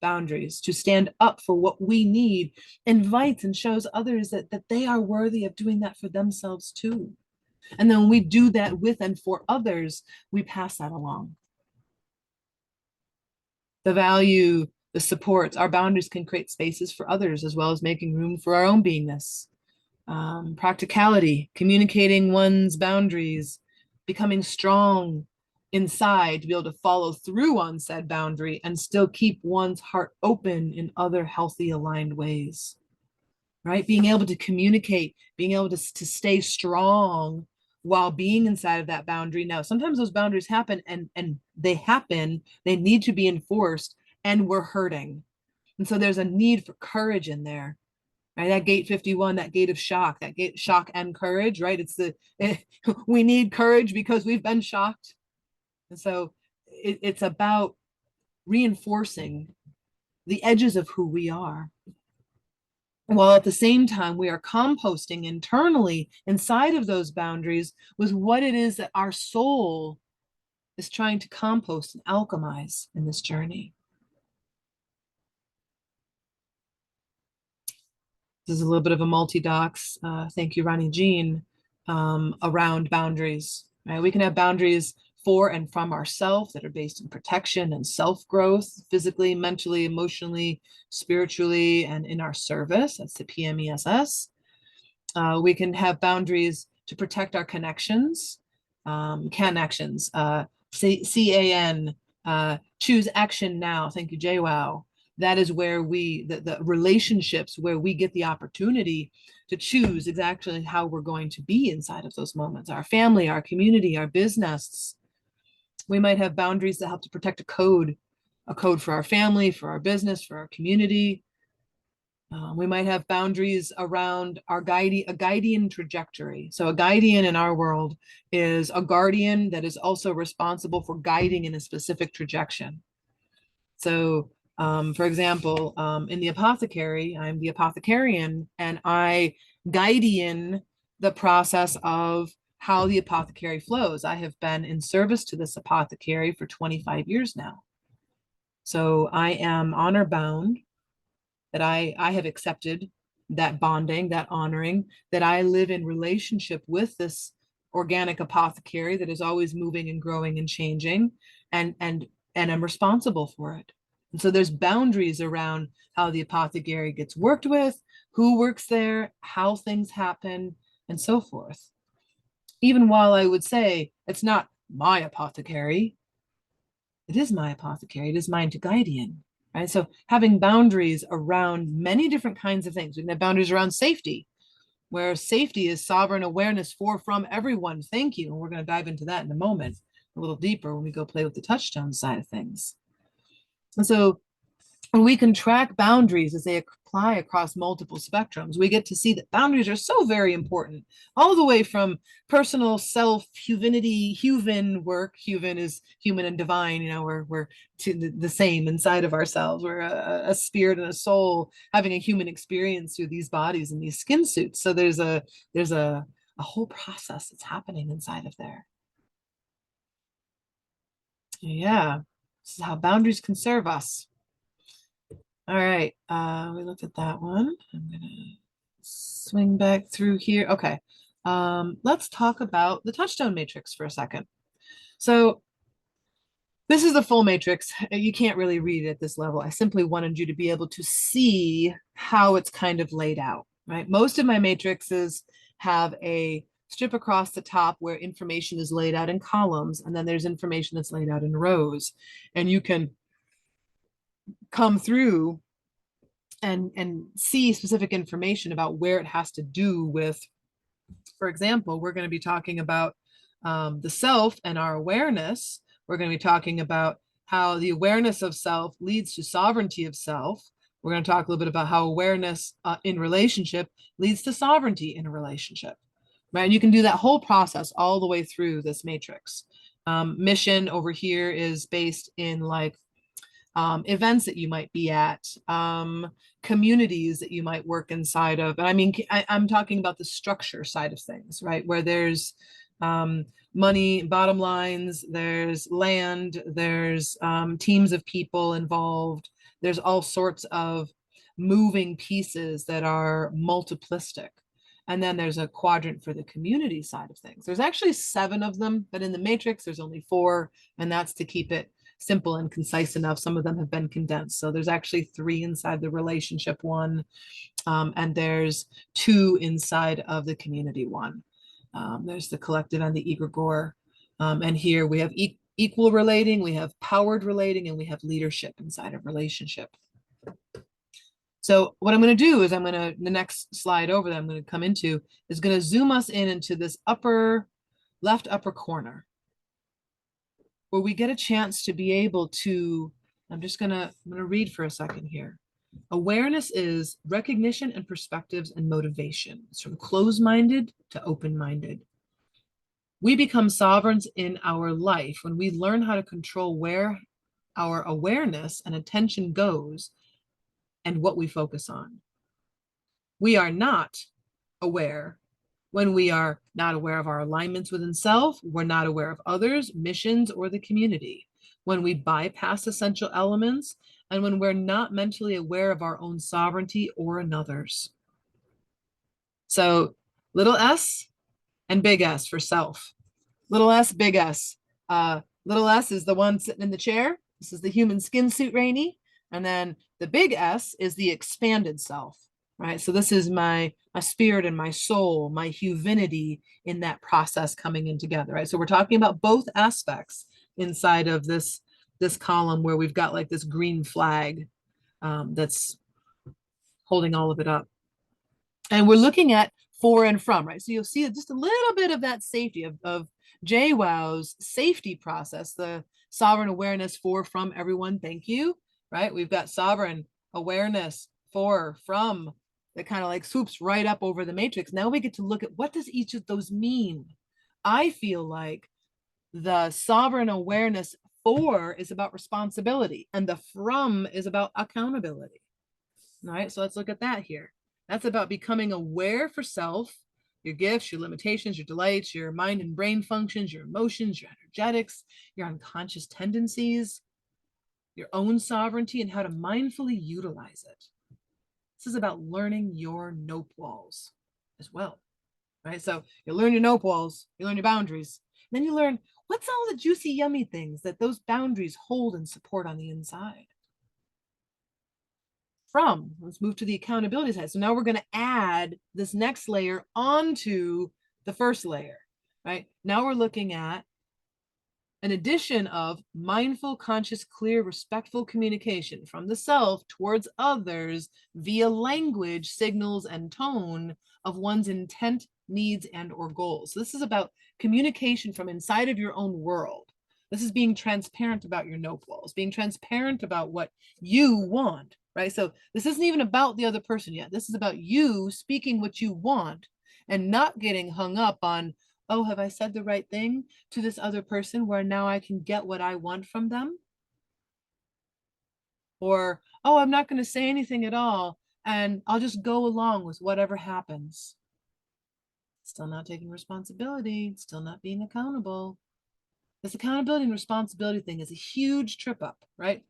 Speaker 1: boundaries, to stand up for what we need, invites and shows others that they are worthy of doing that for themselves too. And then when we do that with and for others, we pass that along. The value, the supports, our boundaries can create spaces for others as well as making room for our own beingness. Practicality, communicating one's boundaries, becoming strong inside to be able to follow through on said boundary and still keep one's heart open in other healthy, aligned ways. Right? Being able to communicate, being able to stay strong while being inside of that boundary. Now, sometimes those boundaries happen and they need to be enforced, and we're hurting. And so there's a need for courage in there. Right? That gate 51, that gate of shock, that gate shock and courage, right? We need courage because we've been shocked. And so it's about reinforcing the edges of who we are, while at the same time we are composting internally inside of those boundaries with what it is that our soul is trying to compost and alchemize in this journey. This is a little bit of a multi-docs. Thank you, Ronnie Jean, around boundaries. Right? We can have boundaries for and from ourselves that are based in protection and self-growth, physically, mentally, emotionally, spiritually, and in our service. That's the PMESS. We can have boundaries to protect our connections, connections, CAN, choose action now. Thank you, JWoww. That is where the relationships where we get the opportunity to choose exactly how we're going to be inside of those moments. Our family, our community, our business. We might have boundaries that help to protect a code for our family, for our business, for our community. We might have boundaries around a guardian trajectory. So a guardian in our world is a guardian that is also responsible for guiding in a specific trajectory. So for example, in the apothecary, I'm the apothecarian, and I guardian the process of how the apothecary flows. I have been in service to this apothecary for 25 years now. So I am honor bound that I have accepted that bonding, that honoring, that I live in relationship with this organic apothecary that is always moving and growing and changing, and I'm responsible for it. And so there's boundaries around how the apothecary gets worked with, who works there, how things happen, and so forth. Even while I would say it's not my apothecary, it is my apothecary, it is mine to guardian. Right? So having boundaries around many different kinds of things. We can have boundaries around safety, where safety is sovereign awareness from everyone. Thank you. And we're going to dive into that in a moment, a little deeper when we go play with the touchstone side of things. And so when we can track boundaries as they apply across multiple spectrums, we get to see that boundaries are so very important, all the way from personal self-humanity, human work. Human is human and divine, we're the same inside of ourselves. We're a spirit and a soul having a human experience through these bodies and these skin suits. So there's a whole process that's happening inside of there. Yeah, this is how boundaries can serve us. All right, we looked at that one. I'm gonna swing back through here. Okay, let's talk about the TouchStone Matrix for a second. So This is the full matrix. You can't really read it at this level. I simply wanted you to be able to see how it's kind of laid out, right? Most of my matrices have a strip across the top where information is laid out in columns, and then there's information that's laid out in rows. And you can come through and see specific information about where it has to do with, for example, we're going to be talking about the self and our awareness. We're going to be talking about how the awareness of self leads to sovereignty of self. We're going to talk a little bit about how awareness in relationship leads to sovereignty in a relationship, right? And you can do that whole process all the way through this matrix. Mission over here is based in like events that you might be at, communities that you might work inside of. And I mean, I'm talking about the structure side of things, right? Where there's money, bottom lines, there's land, there's teams of people involved. There's all sorts of moving pieces that are multiplistic. And then there's a quadrant for the community side of things. There's actually 7 of them, but in the matrix, there's only 4, and that's to keep it simple and concise enough. Some of them have been condensed. So there's actually 3 inside the relationship one, and there's 2 inside of the community one. There's the collective and the egregore. And here we have equal relating, we have powered relating, and we have leadership inside of relationship. So what I'm going to do is the next slide over that I'm going to come into is going to zoom us into this left upper corner, where we get a chance to be able to, I'm going to read for a second here. Awareness is recognition and perspectives and motivation. It's from closed-minded to open-minded. We become sovereigns in our life when we learn how to control where our awareness and attention goes and what we focus on. We are not aware when we are not aware of our alignments within self, we're not aware of others, missions, or the community. When we bypass essential elements, and when we're not mentally aware of our own sovereignty or another's. So little s and big S for self. Little s, big S. Little s is the one sitting in the chair. This is the human skin suit Rainey. And then the big S is the expanded self, right? So this is my spirit and my soul, my humanity in that process coming in together, right? So we're talking about both aspects inside of this column where we've got like this green flag that's holding all of it up. And we're looking at for and from, right? So you'll see just a little bit of that safety of JWoww's safety process, the sovereign awareness for, from, everyone, thank you, right? We've got sovereign awareness for, from, that kind of like swoops right up over the matrix. Now we get to look at what does each of those mean? I feel like the sovereign awareness for is about responsibility and the from is about accountability. All right, so let's look at that here. That's about becoming aware for self, your gifts, your limitations, your delights, your mind and brain functions, your emotions, your energetics, your unconscious tendencies, your own sovereignty, and how to mindfully utilize it. This is about learning your nope walls as well, right? So you learn your nope walls, you learn your boundaries, then you learn what's all the juicy, yummy things that those boundaries hold and support on the inside. From, let's move to the accountability side. So now we're going to add this next layer onto the first layer, right? Now we're looking at an addition of mindful, conscious, clear, respectful communication from the self towards others via language, signals, and tone of one's intent, needs, and or goals. So this is about communication from inside of your own world. This is being transparent about your nope walls, being transparent about what you want, right? So this isn't even about the other person yet. This is about you speaking what you want and not getting hung up on, oh, have I said the right thing to this other person where now I can get what I want from them? Or, oh, I'm not going to say anything at all and I'll just go along with whatever happens. Still not taking responsibility, still not being accountable. This accountability and responsibility thing is a huge trip up, right?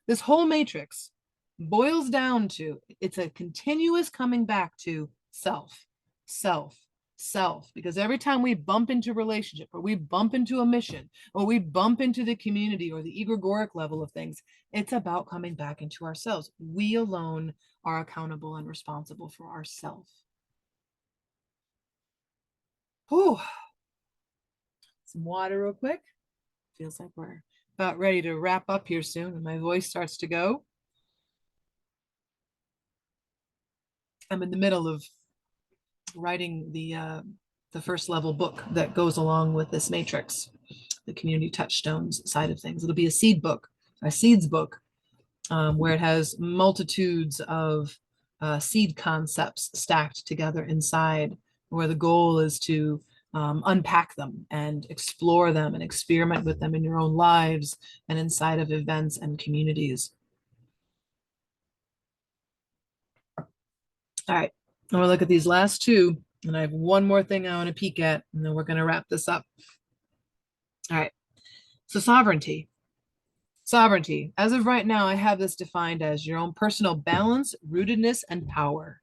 Speaker 1: This whole matrix boils down to, it's a continuous coming back to self, self, self, because every time we bump into relationship or we bump into a mission or we bump into the community or the egregoric level of things, it's about coming back into ourselves. We alone are accountable and responsible for ourselves. Whew. Some water real quick. Feels like we're about ready to wrap up here soon and my voice starts to go. I'm in the middle of writing the first level book that goes along with this matrix, the community touchstones side of things. It'll be a seed book, a seeds book, where it has multitudes of seed concepts stacked together inside, where the goal is to unpack them and explore them and experiment with them in your own lives and inside of events and communities. All right, I'm gonna look at these last two, and I have one more thing I want to peek at, and then we're gonna wrap this up. All right, so sovereignty. Sovereignty. As of right now, I have this defined as your own personal balance, rootedness, and power.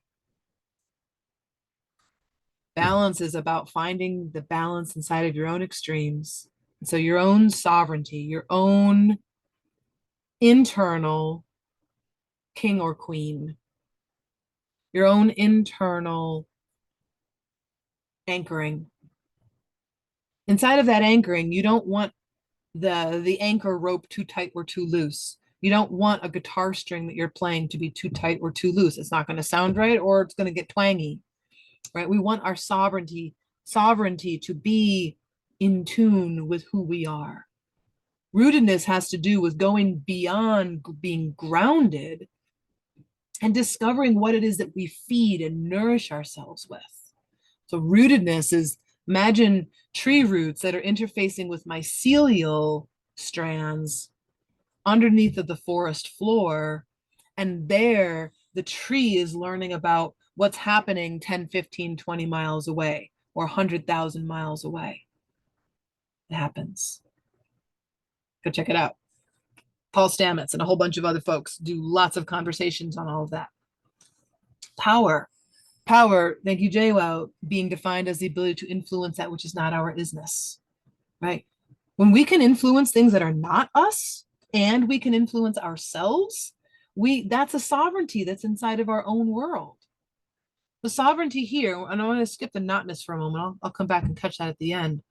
Speaker 1: Balance is about finding the balance inside of your own extremes. So your own sovereignty, your own internal king or queen, your own internal anchoring. Inside of that anchoring, you don't want the anchor rope too tight or too loose. You don't want a guitar string that you're playing to be too tight or too loose. It's not going to sound right or it's going to get twangy, right? We want our sovereignty to be in tune with who we are. Rootedness has to do with going beyond being grounded and discovering what it is that we feed and nourish ourselves with. So rootedness is, imagine tree roots that are interfacing with mycelial strands underneath of the forest floor. And there, the tree is learning about what's happening 10, 15, 20 miles away or 100,000 miles away. It happens. Go check it out. Paul Stamets and a whole bunch of other folks do lots of conversations on all of that. Power. Power, thank you, JWoww, being defined as the ability to influence that which is not our isness, right? When we can influence things that are not us and we can influence ourselves, that's a sovereignty that's inside of our own world. The sovereignty here, and I'm going to skip the notness for a moment. I'll come back and catch that at the end.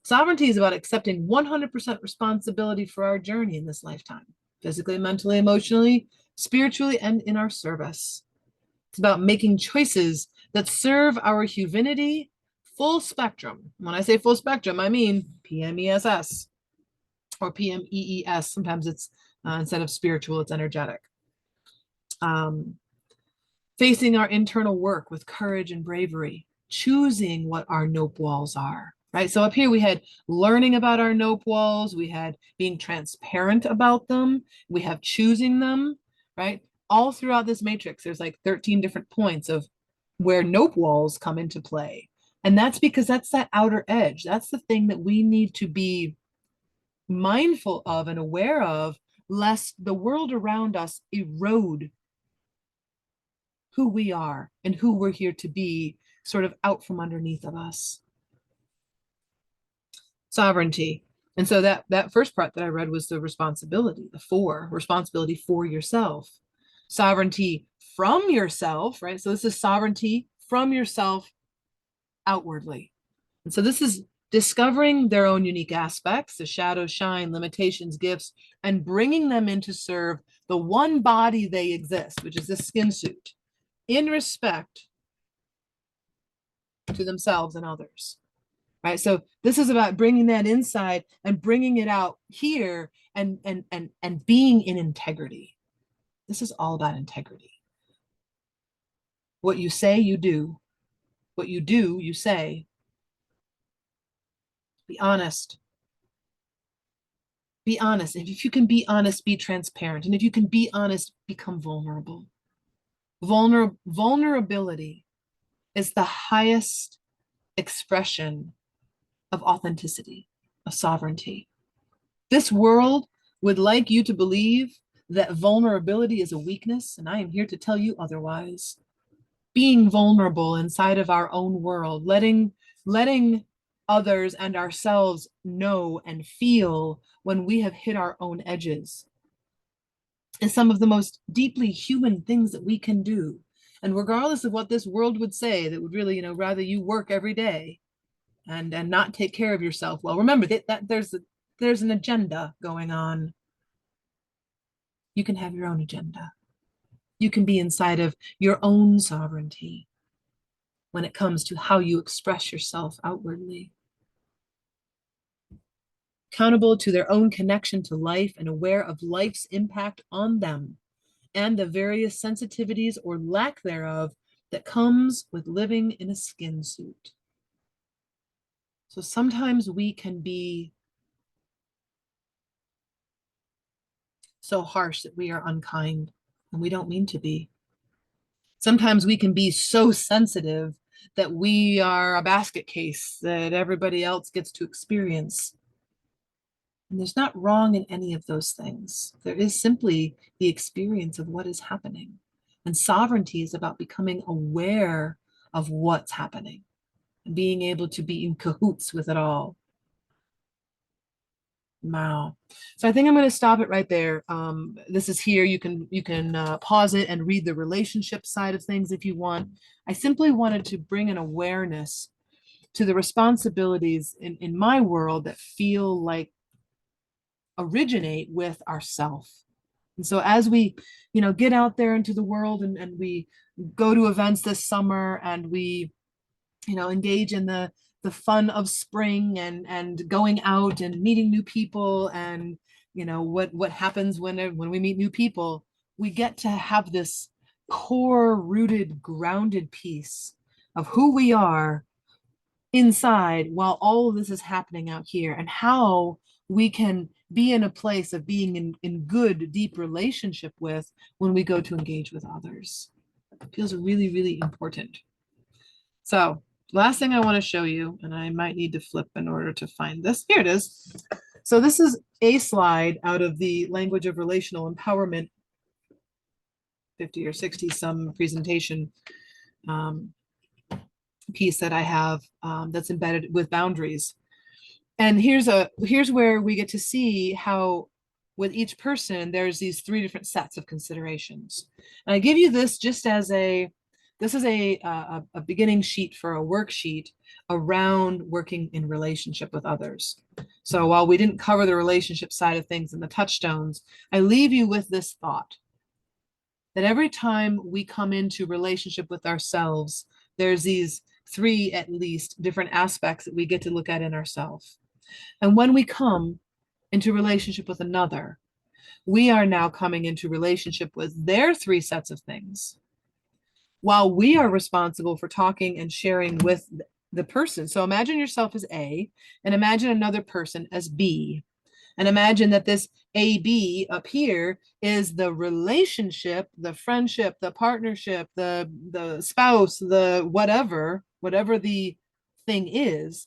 Speaker 1: Sovereignty is about accepting 100% responsibility for our journey in this lifetime, physically, mentally, emotionally, spiritually, and in our service. It's about making choices that serve our humanity, full spectrum. When I say full spectrum, I mean PMESS or PMEES. Sometimes it's instead of spiritual, it's energetic. Facing our internal work with courage and bravery, choosing what our nope walls are, right? So up here we had learning about our nope walls, we had being transparent about them, we have choosing them, right? All throughout this matrix, there's like 13 different points of where nope walls come into play. And that's because that's that outer edge. That's the thing that we need to be mindful of and aware of, lest the world around us erode who we are and who we're here to be, sort of out from underneath of us. Sovereignty. And so that first part that I read was the responsibility, responsibility for yourself. Sovereignty from yourself, right? So this is sovereignty from yourself outwardly. And so this is discovering their own unique aspects, the shadow, shine, limitations, gifts, and bringing them in to serve the one body they exist, which is this skin suit, in respect to themselves and others, right? So this is about bringing that inside and bringing it out here and being in integrity. This is all about integrity. What you say, you do. What you do, you say. Be honest. Be honest. And if you can be honest, be transparent. And if you can be honest, become vulnerable. Vulnerability is the highest expression of authenticity, of sovereignty. This world would like you to believe that vulnerability is a weakness, and I am here to tell you otherwise. being vulnerable inside of our own world, letting others and ourselves know and feel when we have hit our own edges is some of the most deeply human things that we can do. And regardless of what this world would say, that would really, rather you work every day and not take care of yourself. Well, remember that there's an agenda going on. You can have your own agenda. You can be inside of your own sovereignty when it comes to how you express yourself outwardly. Accountable to their own connection to life and aware of life's impact on them and the various sensitivities or lack thereof that comes with living in a skin suit. So sometimes we can be so harsh that we are unkind, and we don't mean to be. Sometimes we can be so sensitive that we are a basket case that everybody else gets to experience. And there's not wrong in any of those things. There is simply the experience of what is happening. And sovereignty is about becoming aware of what's happening and being able to be in cahoots with it all. Wow. So I think I'm going to stop it right there. This is here. You can pause it and read the relationship side of things if you want. I simply wanted to bring an awareness to the responsibilities in my world that feel like originate with ourself. And so as we, get out there into the world and we go to events this summer and we, engage in the fun of spring and going out and meeting new people and, what happens when we meet new people, we get to have this core rooted, grounded piece of who we are inside while all of this is happening out here, and how we can be in a place of being in good, deep relationship with when we go to engage with others. It feels really, really important. So last thing I want to show you, and I might need to flip in order to find this. Here it is. So this is a slide out of the Language of Relational Empowerment 50 or 60 some presentation piece that I have that's embedded with boundaries. And here's where we get to see how with each person there's these three different sets of considerations. And I give you this just as this is a beginning sheet for a worksheet around working in relationship with others. So while we didn't cover the relationship side of things in the touchstones, I leave you with this thought that every time we come into relationship with ourselves, there's these three at least different aspects that we get to look at in ourselves. And when we come into relationship with another, we are now coming into relationship with their three sets of things, while we are responsible for talking and sharing with the person. So imagine yourself as A, and imagine another person as B. And imagine that this AB up here is the relationship, the friendship, the partnership, the spouse, the whatever the thing is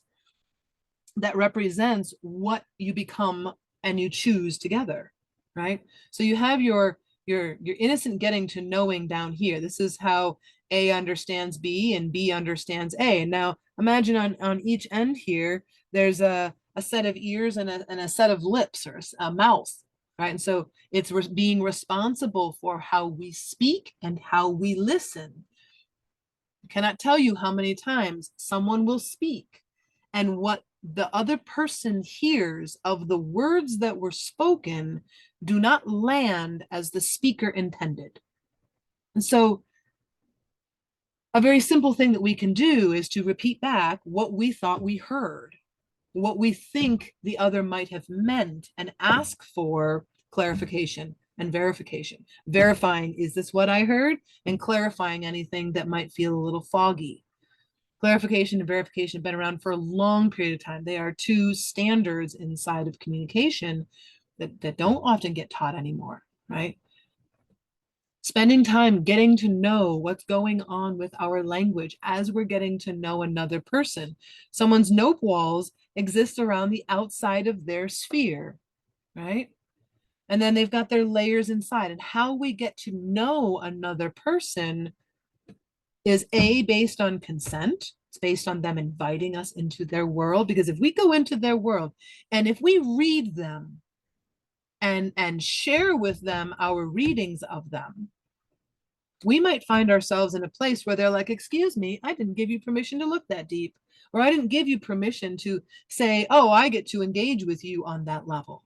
Speaker 1: that represents what you become and you choose together, right? So you have your innocent getting to knowing down here. This is how A understands B and B understands A. And now imagine on each end here, there's a set of ears and a set of lips or a mouth, right? And so it's being responsible for how we speak and how we listen. I cannot tell you how many times someone will speak and what the other person hears of the words that were spoken do not land as the speaker intended. And so a very simple thing that we can do is to repeat back what we thought we heard, what we think the other might have meant, and ask for clarification and verification. Verifying, is this what I heard? And clarifying anything that might feel a little foggy. Clarification and verification have been around for a long period of time. They are two standards inside of communication that don't often get taught anymore, right? Spending time getting to know what's going on with our language as we're getting to know another person. Someone's nope walls exist around the outside of their sphere, right? And then they've got their layers inside. And how we get to know another person is A, based on consent. It's based on them inviting us into their world. Because if we go into their world and if we read them and share with them our readings of them, we might find ourselves in a place where they're like, excuse me, I didn't give you permission to look that deep. Or I didn't give you permission to say, oh, I get to engage with you on that level.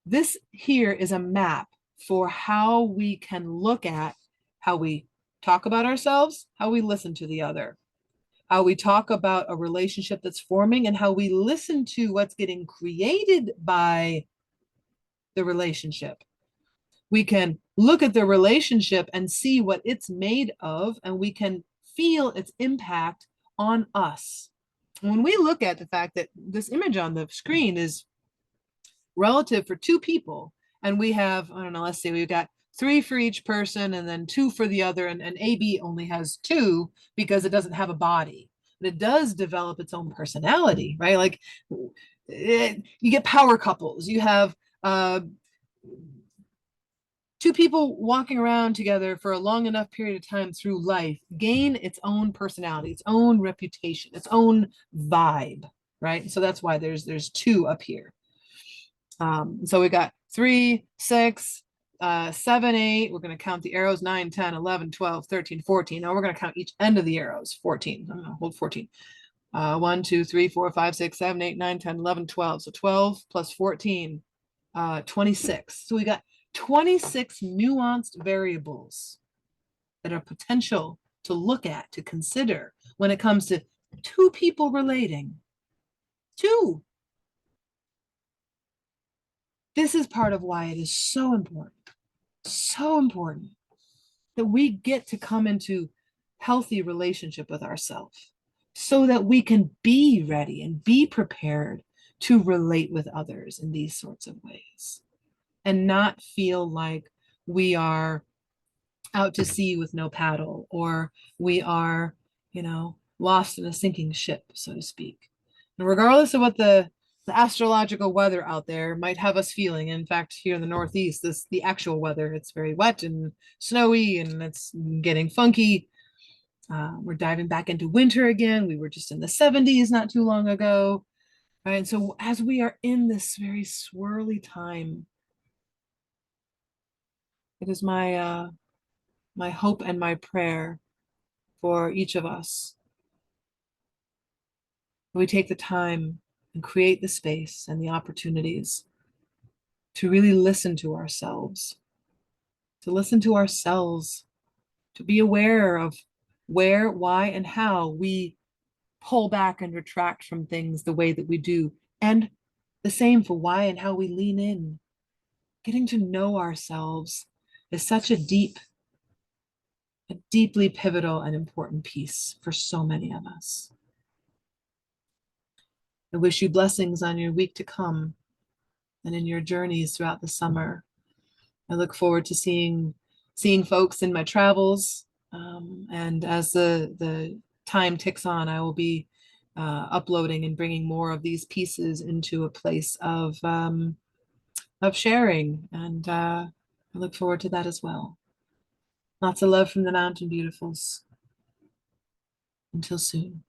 Speaker 1: This here is a map for how we can look at how we talk about ourselves, how we listen to the other, how we talk about a relationship that's forming, and how we listen to what's getting created by the relationship. We can look at the relationship and see what it's made of, and we can feel its impact on us. When we look at the fact that this image on the screen is relative for two people, and we have, I don't know, let's say we've got 3 for each person and then 2 for the other, and AB only has 2 because it doesn't have a body, but it does develop its own personality, right? Like you get power couples, you have two people walking around together for a long enough period of time through life gain its own personality, its own reputation, its own vibe, right? So that's why there's 2 up here. So we got 3, 6, 7, 8. We're going to count the arrows 9, 10, 11, 12, 13, 14. Now we're going to count each end of the arrows 14. I'm going to hold 14. 1, 2, 3, 4, 5, 6, 7, 8, 9, 10, 11, 12. So 12 plus 14, 26. So we got 26 nuanced variables that are potential to look at, to consider when it comes to 2 people relating. 2. This is part of why it is so important that we get to come into healthy relationship with ourselves so that we can be ready and be prepared to relate with others in these sorts of ways and not feel like we are out to sea with no paddle, or we are, lost in a sinking ship, so to speak. And regardless of what the astrological weather out there might have us feeling. In fact, here in the Northeast, the actual weather, it's very wet and snowy and it's getting funky. We're diving back into winter again. We were just in the 70s not too long ago. Right? And so as we are in this very swirly time, it is my hope and my prayer for each of us. We take the time and create the space and the opportunities to really listen to ourselves, to be aware of where, why, and how we pull back and retract from things the way that we do. And the same for why and how we lean in. Getting to know ourselves is such a deeply pivotal and important piece for so many of us. I wish you blessings on your week to come and in your journeys throughout the summer. I look forward to seeing folks in my travels. And as the time ticks on, I will be uploading and bringing more of these pieces into a place of sharing. And I look forward to that as well. Lots of love from the Mountain Beautifuls. Until soon.